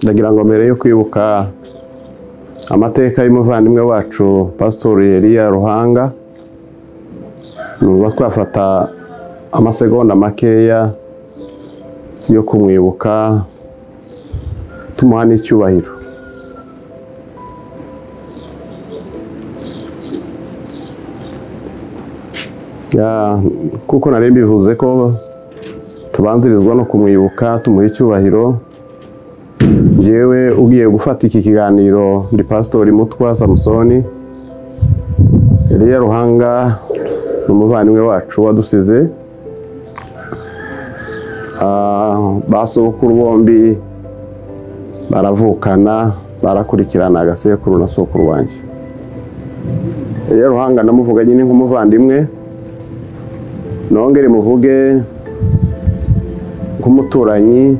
ndagira ngo mbere yo kwibuka amateka y'umuvandimwe wacu Pastor Elia Ruhanga nuba twafata amasegonda makeya yo kumwibuka tumuha n'icyubahiro. Kuko nari mbivuze ko tubanzirizwa no kumwibuka tumuha icyubahiro. Jewe ugiye gufata iki kiganiro ndi Pastor Mutwa Samsoni. Elia Ruhanga n'umuvandimwe wacu wadusize. Basokuru bombi baravukana barakurikirana agasekuru na sokuru wanjye. Elia Ruhanga ndamuvuga nyine nk'umuvandimwe, nongere muvuge nk'umuturanyi,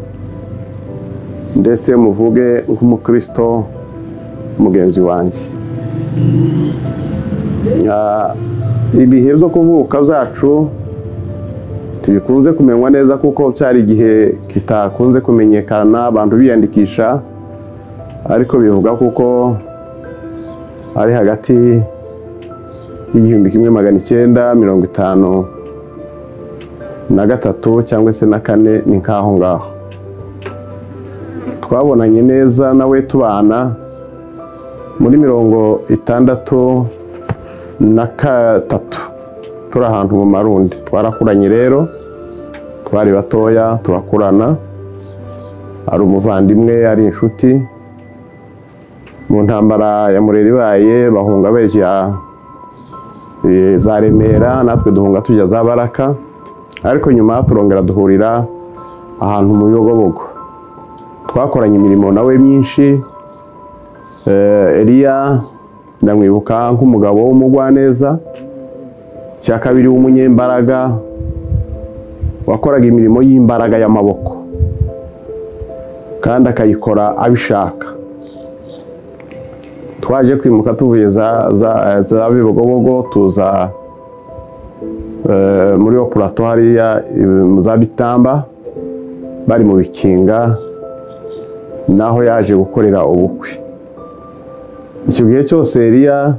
ndetse muvuge nk'umukristo mugenzi wanjye. Ibihe byo kuvuka byacu tubikunze kumenywa neza kuko cyari igihe kitakunze kumenyekana, abantu biyandikisha, ariko bivuga kuko ari hagati y'1953 cyangwa se na 4 ni nkaho ngaho. Twabonanye neza nawe tubana muri 63 turi ahantu mu Marundi. Twarakuranye rero, twari batoya turakurana, ari umuvandimwe, ari inshuti. Mu ntambara ya Mureri baye bahunga beje za Remera, natwe duhunga tujya za Baraka, ariko nyuma turongera duhurira ahantu mu Bibogobogo. Twakoranye imirimo nawe myinshi. Elia ndamwibuka nk'umugabo w'umugwaneza, cya kabiri w'umunyembaraga, wakoraga imirimo y'imbaraga y'amaboko kandi akayikora abishaka. Twaje kwimuka tuvuye za Bibogobogo tuza muri Operato hariya za Bitamba, bari mu Bikinga, naho yaje gukorera ubukwe. Icyo gihe cyose Elia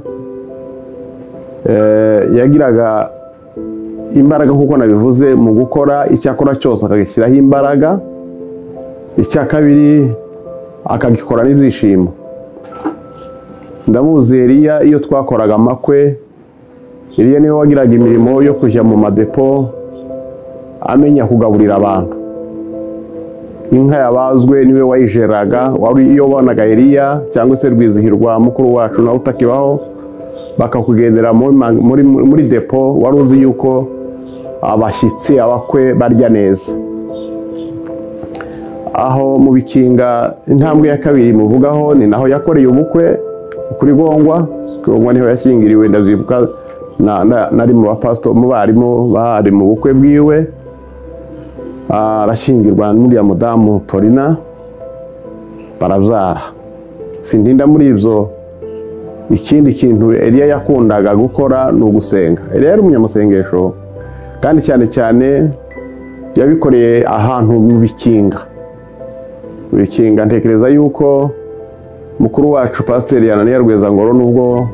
yagiraga imbaraga kuko nabivuze mu gukora icyakora cyose akagishyiraho imbaraga. Icya kabiri akagikora n'ibyishimo. Ndamuzi Elia iyo twakoraga amakwe, Elia niwe wagiraga imirimo yo kujya mu madepo amenya kugaburira abantu. Inka yabazwe niwe wayijeraga. Wari iyo bonaga Elia cyangwa se Rwizihirwa mukuru wacu na utakibaho bakakugendera muri depo, wari uzi yuko abashyitsi abakwe barya neza. Aho mu Bikinga intambwe ya kabiri muvugaho ni naho yakoreye ubukwe kuri Gongwa. Gongwa niho yashyingiriwe, ndavyibuka nari mu bapastor mu barimu bari mu bukwe bwiwe. Arashyingirwa muri ya mudamu Paulina barabyara. Sintinda muri ibyo. Ikindi kintu Elia yakundaga gukora ni ugusenga. Elia yari umunyamasengesho kandi cyane cyane yabikoreye ahantu mu Bikinga. Mu Bikinga ntekereza yuko mukuru wacu Pastor Yananiya Rwezangoro nubwo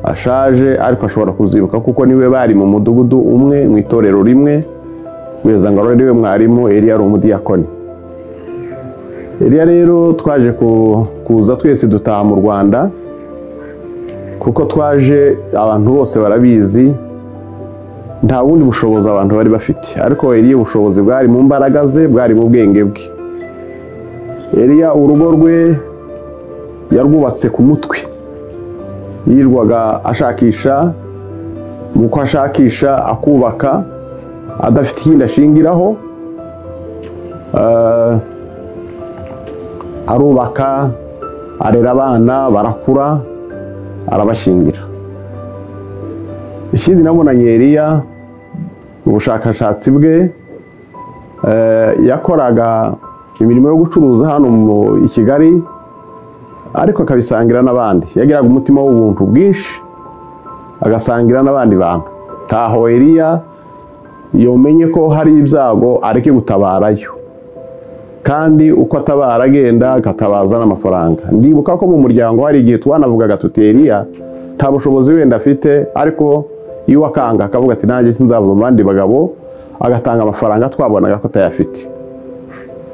ashaje ariko ashobora kuzibuka kuko niwe bari mu mudugudu umwe mu itorero rimwe. Rwezangoro niwe mwarimu, Elia ari umudiyakoni. Elia rero twaje kuza twese dutaha mu Rwanda kuko twaje abantu bose barabizi nta bundi bushobozi abantu bari bafite, ariko Elia ubushobozi bwari mu mbaraga ze, bwari mu bwenge bwe. Elia urugo rwe yarwubatse ku mutwe, yirwaga ashakisha, muko ashakisha akubaka adafite ikindi ashingiraho. Arubaka, arera abana barakura, arabashingira. Ikindi nabonanye Elia mu bushakashatsi bwe, yakoraga imirimo yo gucuruza hano mu Kigali, ariko akabisangira n'abandi. Yagiraga umutima w'ubuntu bwinshi, agasangira n'abandi bantu. Taho Elia yomenye ko hari ibyago areke gutabarayo. kandi uko atabara agenda agatabaza n'amafaranga. Ndibuka ko mu muryango hari igihe twanavugaga tuti Eliya nta bushobozi wenda afite, ariko iyo akanga akavuga ati nanjye sinzava mu bandi bagabo, agatanga amafaranga twabonaga ko atayafite.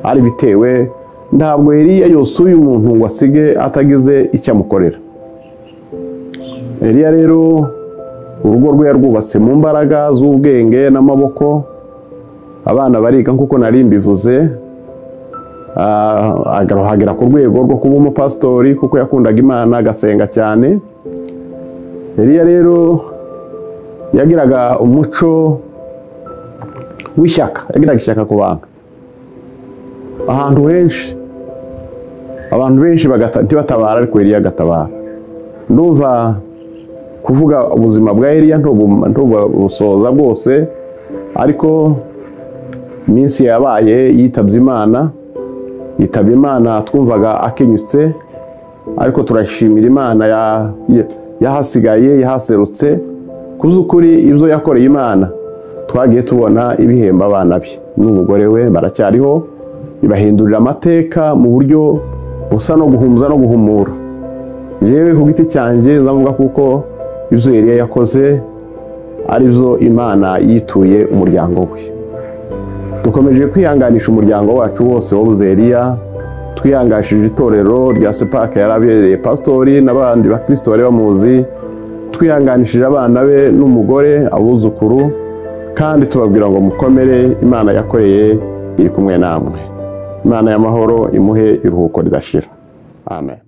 Ari bitewe ntabwo Eliya yosuye umuntu ngo asige atagize icyo amukorera. Eliya rero urugo rwe yarwubatse mu mbaraga z'ubwenge n'amaboko. Abana bariga nkuko nari mbivuze, agahagera ku rwego rwo kuba umupasitori kuko yakundaga Imana agasenga cyane. Eliya rero yagiraga umuco w'ishyaka, yagiraga ishyaka ku bantu. Abantu benshi ntibatabara, ariko Eliya agatabara. Ndumva kuvuga ubuzima bwa Eliya ntubusoza bwose, ariko iminsi yabaye yitabye Imana. Yitaba Imana twumvaga akenyutse, ariko turashimira Imana yahasigaye, yahaserutse. Kuzukuri ibyo yakoreye Imana twagiye tubona ibihemba abana be n'umugore we baracyariho, ibahindurira amateka mu buryo busa no guhumza no guhumura. Jewe ku giti cyanjye nzavuga kuko ibyo Eliya yakoze ari byo Imana yituye umuryango we. Dukomeje kwihanganisha umuryango wacu wose wabuze Eliya, twihangashije itorero rya Sepak yarabereye pastori n'abandi bakristo bari bamuzi, twihanganishije abana be n'umugore, abuzukuru, kandi tubabwira ngo mukomere, Imana yakoreye iri kumwe namwe. Imana y'amahoro imuhe iruhuko ridashira. Amen.